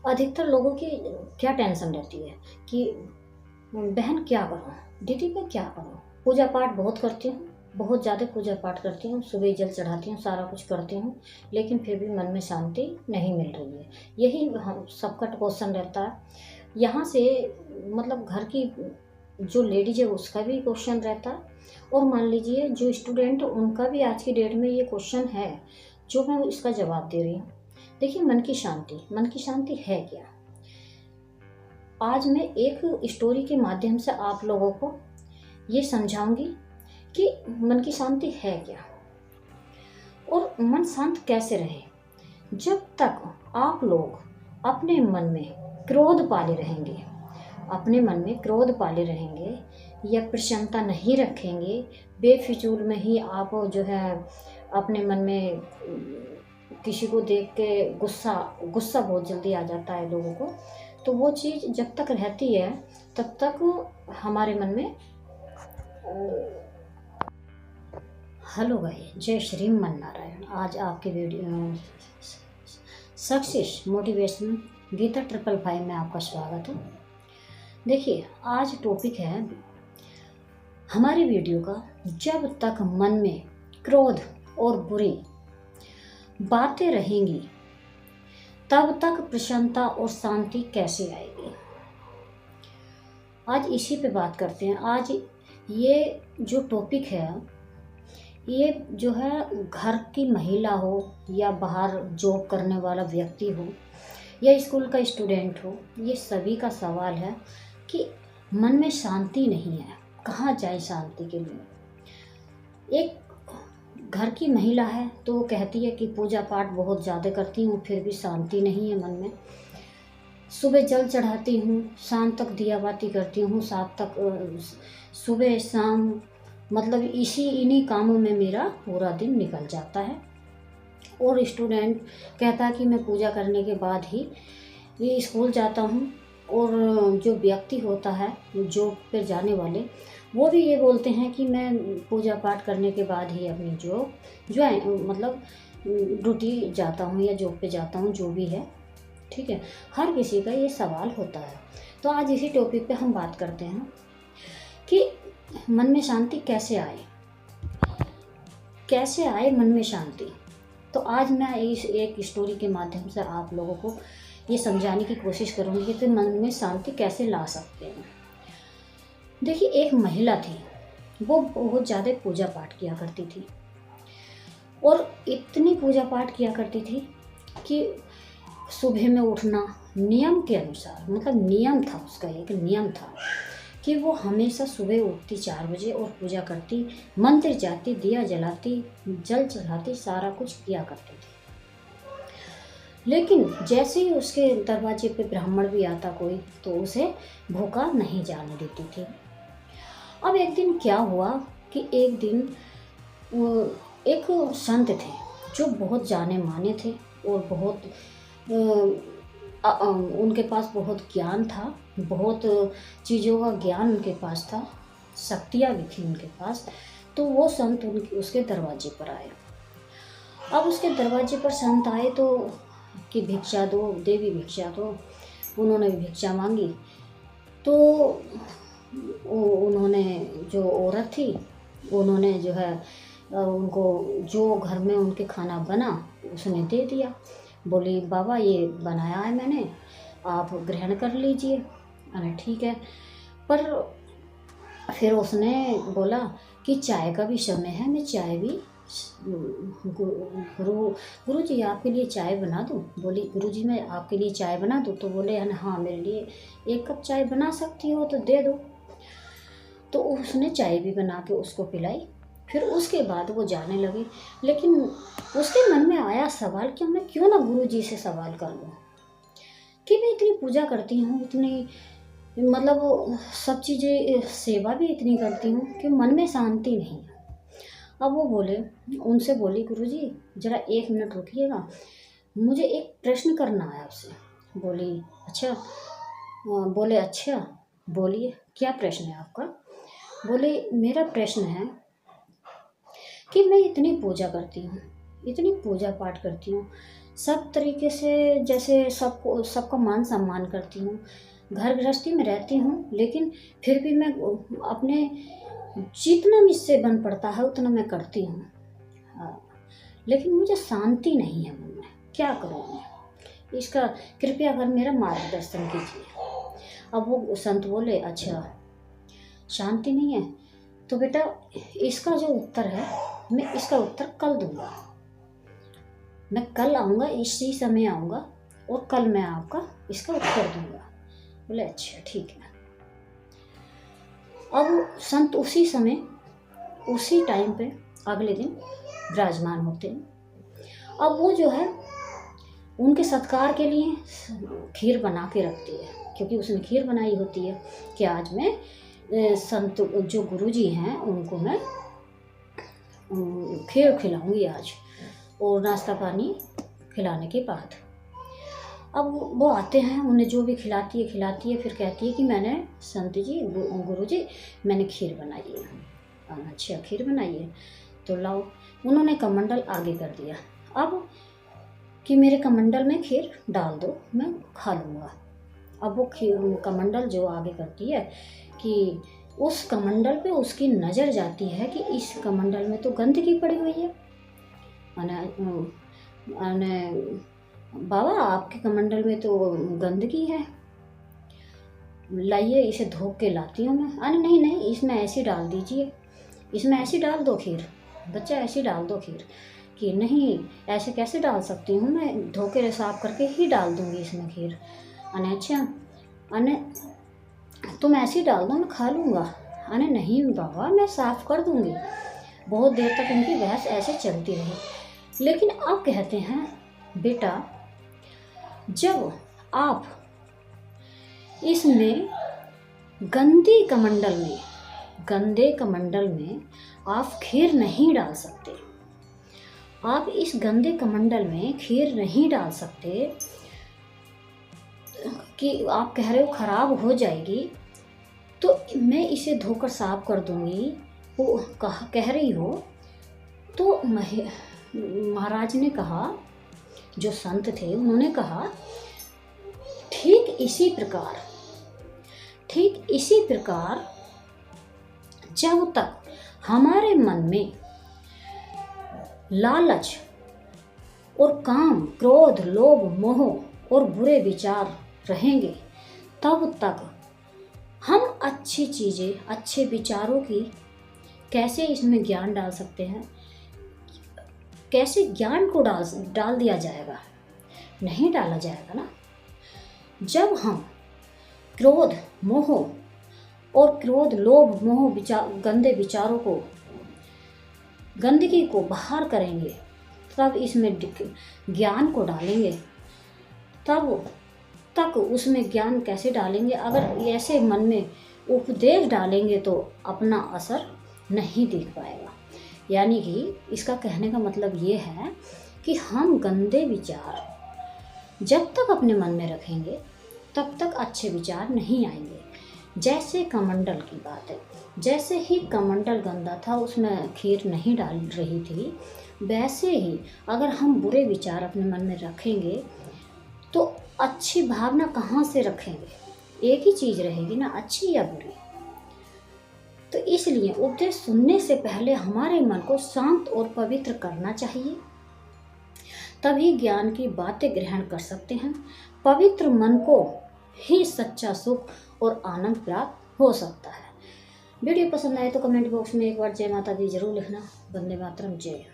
अधिकतर लोगों की क्या टेंशन रहती है कि बहन क्या करूँ, दीदी मैं क्या करूँ। पूजा पाठ बहुत करती हूँ, बहुत ज़्यादा पूजा पाठ करती हूँ, सुबह जल चढ़ाती हूँ, सारा कुछ करती हूँ, लेकिन फिर भी मन में शांति नहीं मिल रही है। यही हम सबका क्वेश्चन रहता है। यहाँ से मतलब घर की जो लेडीज है उसका भी क्वेश्चन रहता है, और मान लीजिए जो स्टूडेंट, उनका भी आज की डेट में ये क्वेश्चन है, जो मैं इसका जवाब दे रही हूँ। देखिए, मन की शांति है क्या। आज मैं एक स्टोरी के माध्यम से आप लोगों को ये समझाऊंगी कि मन की शांति है क्या, और मन शांत कैसे रहे। जब तक आप लोग अपने मन में क्रोध पाले रहेंगे, अपने मन में क्रोध पाले रहेंगे या प्रसन्नता नहीं रखेंगे, बेफिजूल में ही आप जो है अपने मन में किसी को देख के गुस्सा गुस्सा बहुत जल्दी आ जाता है लोगों को, तो वो चीज़ जब तक रहती है तब तक हमारे मन में हेलो भाई, जय श्री मन नारायण। आज आपके वीडियो सक्सेस मोटिवेशन गीता 555 में आपका स्वागत है। देखिए, आज टॉपिक है हमारी वीडियो का, जब तक मन में क्रोध और बुरी बातें रहेंगी तब तक प्रसन्नता और शांति कैसे आएगी। आज इसी पे बात करते हैं। आज ये जो टॉपिक है, ये जो है घर की महिला हो या बाहर जॉब करने वाला व्यक्ति हो या स्कूल का स्टूडेंट हो, ये सभी का सवाल है कि मन में शांति नहीं है, कहाँ जाए शांति के लिए। एक घर की महिला है तो वो कहती है कि पूजा पाठ बहुत ज़्यादा करती हूँ, फिर भी शांति नहीं है मन में। सुबह जल चढ़ाती हूँ, शाम तक दिया बाती करती हूँ, सात तक सुबह शाम मतलब इन्हीं कामों में मेरा पूरा दिन निकल जाता है। और स्टूडेंट कहता है कि मैं पूजा करने के बाद ही ये स्कूल जाता हूँ। और जो व्यक्ति होता है जॉब पर जाने वाले, वो भी ये बोलते हैं कि मैं पूजा पाठ करने के बाद ही अपनी जॉब मतलब ड्यूटी जाता हूँ या जॉब पे जाता हूँ, जो भी है। ठीक है, हर किसी का ये सवाल होता है। तो आज इसी टॉपिक पे हम बात करते हैं कि मन में शांति कैसे आए, कैसे आए मन में शांति। तो आज मैं इस एक स्टोरी के माध्यम से आप लोगों को ये समझाने की कोशिश करूँगी कि मन में शांति कैसे ला सकते हैं। देखिए, एक महिला थी, वो बहुत ज़्यादा पूजा पाठ किया करती थी, और इतनी पूजा पाठ किया करती थी कि सुबह में उठना नियम के अनुसार, मतलब नियम था उसका, एक नियम था कि वो हमेशा सुबह उठती 4 बजे और पूजा करती, मंदिर जाती, दिया जलाती, जल चढ़ाती, सारा कुछ किया करती थी। लेकिन जैसे ही उसके दरवाजे पे ब्राह्मण भी आता कोई, तो उसे भूखा नहीं जाने देती थी। अब एक दिन क्या हुआ कि एक दिन एक संत थे जो बहुत जाने माने थे और बहुत उनके पास बहुत ज्ञान था, बहुत चीज़ों का ज्ञान उनके पास था, शक्तियाँ भी थी उनके पास। तो वो संत उसके दरवाजे पर आए। अब उसके दरवाजे पर संत आए तो कि भिक्षा दो, देवी भिक्षा दो। उन्होंने भी भिक्षा मांगी। तो उन्होंने, जो औरत थी, उन्होंने जो है उनको जो घर में उनके खाना बना उसने दे दिया। बोली, बाबा ये बनाया है मैंने, आप ग्रहण कर लीजिए। अरे ठीक है। पर फिर उसने बोला कि चाय का भी समय है, मैं चाय भी गुरु जी आपके लिए चाय बना दूँ। बोली, गुरु जी मैं आपके लिए चाय बना दूँ? तो बोले, हाँ मेरे लिए 1 कप चाय बना सकती हो तो दे दो। तो उसने चाय भी बना के उसको पिलाई। फिर उसके बाद वो जाने लगी। लेकिन उसके मन में आया सवाल कि मैं क्यों ना गुरु जी से सवाल कर लूँ कि मैं इतनी पूजा करती हूँ, इतनी मतलब सब चीज़ें, सेवा भी इतनी करती हूँ कि मन में शांति नहीं है। अब वो उनसे बोली, गुरु जी ज़रा 1 मिनट रुकिएगा, मुझे एक प्रश्न करना है आपसे। बोली, अच्छा। बोले, अच्छा बोलिए, क्या प्रश्न है आपका? बोले, मेरा प्रश्न है कि मैं इतनी पूजा करती हूँ, इतनी पूजा पाठ करती हूँ, सब तरीके से, जैसे सबको सबका मान सम्मान करती हूँ, घर गृहस्थी में रहती हूँ, लेकिन फिर भी मैं अपने जितना मुझसे बन पड़ता है उतना मैं करती हूँ। हाँ, लेकिन मुझे शांति नहीं है मन में, क्या करूँ मैं? इसका कृपया कर मेरा मार्गदर्शन कीजिए। अब वो संत बोले, अच्छा शांति नहीं है तो बेटा इसका जो उत्तर है मैं इसका उत्तर कल दूंगा, मैं कल आऊँगा, इसी समय आऊँगा और कल मैं आपका इसका उत्तर दूंगा। बोले अच्छा ठीक है। अब संत उसी समय उसी टाइम पे अगले दिन विराजमान होते हैं। अब वो जो है उनके सत्कार के लिए खीर बना के रखती है, क्योंकि उसने खीर बनाई होती है कि आज मैं संत जो गुरुजी हैं उनको मैं खीर खिलाऊंगी आज, और नाश्ता पानी खिलाने के बाद अब वो आते हैं, उन्हें जो भी खिलाती है, फिर कहती है कि मैंने संत जी गुरुजी मैंने खीर बनाई है। अच्छा खीर बनाई है तो लाओ। उन्होंने कमंडल आगे कर दिया, अब कि मेरे कमंडल में खीर डाल दो, मैं खा लूँगा। अब वो कमंडल जो आगे करती है कि उस कमंडल पे उसकी नज़र जाती है कि इस कमंडल में तो गंदगी पड़ी हुई है। बाबा आपके कमंडल में तो गंदगी है, लाइए इसे धो के लाती हूँ मैं। अरे नहीं नहीं, इसमें ऐसी डाल दीजिए, इसमें ऐसी डाल दो खीर, बच्चा ऐसी डाल दो खीर। कि नहीं ऐसे कैसे डाल सकती हूँ, मैं धो के साफ करके ही डाल दूँगी इसमें खीर। अने अच्छा अने तुम ऐसी डाल दो मैं खा लूँगा। अरे नहीं बाबा मैं साफ़ कर दूँगी। बहुत देर तक इनकी बहस ऐसे चलती रही, लेकिन अब कहते हैं बेटा जब आप इसमें गंदे कमंडल में आप खीर नहीं डाल सकते, आप इस गंदे कमंडल में खीर नहीं डाल सकते कि आप कह रहे हो खराब हो जाएगी, तो मैं इसे धोकर साफ कर दूंगी, वो कह रही हो। तो महाराज ने कहा, जो संत थे उन्होंने कहा ठीक इसी प्रकार जब तक हमारे मन में लालच और काम, क्रोध, लोभ, मोह और बुरे विचार रहेंगे, तब तक हम अच्छी चीज़ें, अच्छे विचारों की कैसे इसमें ज्ञान डाल सकते हैं, कैसे ज्ञान को डाल दिया जाएगा? नहीं डाला जाएगा ना। जब हम क्रोध, लोभ, मोह, गंदे विचारों को, गंदगी को बाहर करेंगे, तब इसमें ज्ञान को डालेंगे। तब तक उसमें ज्ञान कैसे डालेंगे? अगर ऐसे मन में उपदेश डालेंगे तो अपना असर नहीं दिख पाएगा। यानी कि इसका कहने का मतलब ये है कि हम गंदे विचार जब तक अपने मन में रखेंगे तब तक अच्छे विचार नहीं आएंगे। जैसे कमंडल की बात है, जैसे ही कमंडल गंदा था उसमें खीर नहीं डाल रही थी, वैसे ही अगर हम बुरे विचार अपने मन में रखेंगे तो अच्छी भावना कहाँ से रखेंगे? एक ही चीज़ रहेगी ना, अच्छी या बुरी। तो इसलिए उपदेश सुनने से पहले हमारे मन को शांत और पवित्र करना चाहिए, तभी ज्ञान की बातें ग्रहण कर सकते हैं। पवित्र मन को ही सच्चा सुख और आनंद प्राप्त हो सकता है। वीडियो पसंद आए तो कमेंट बॉक्स में एक बार जय माता दी जरूर लिखना। वंदे मातरम, जय।